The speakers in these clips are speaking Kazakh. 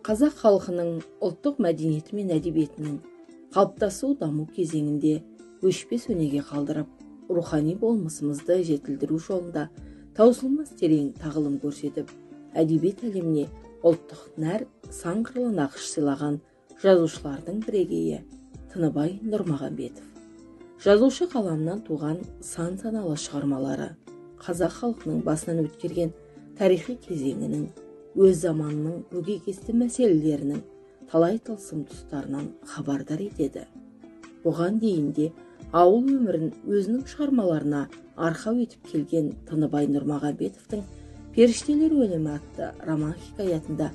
Қазақ халқының ұлттық мәдениеті мен әдебиетінің қалыптасу даму кезеңінде өшпес өнеге қалдырып, рухани болмысымызды жетілдіру жолында таусылмас терең тағылым көрсетіп, әдебиет әлеміне ұлттық нәр сан қырлы нақыш сыйлаған жазушылардың бірегейі Тыныбай Нұрмағанбетов. Жазушы қаламынан туған сан саналы шығармалары қазақ халқының басынан өткерген тарихи кезеңінің, өз заманының өгейкесті мәселелерінің талай тылсым тұстарынан хабардар етеді. Бұған дейін де ауыл өмірін өзінің шығармаларына арқау етіп келген Тыныбай Нұрмағанбетовтың «Періштелер өлімі» атты роман хикаятында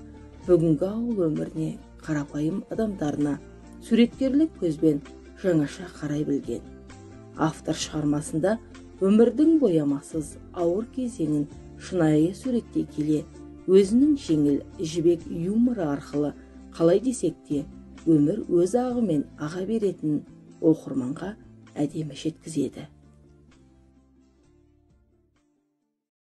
бүгінгі ауыл өміріне, қарапайым адамдарына суреткерлік көзбен жаңаша қарай білген. Автор шығармасында өмірдің боямасыз ауыр кезеңін шынайы суреттей келе, өзінің жеңіл жібек юморы арқылы қалай десек те өмір өз ағымен аға беретінін оқырманға әдемі жеткізеді.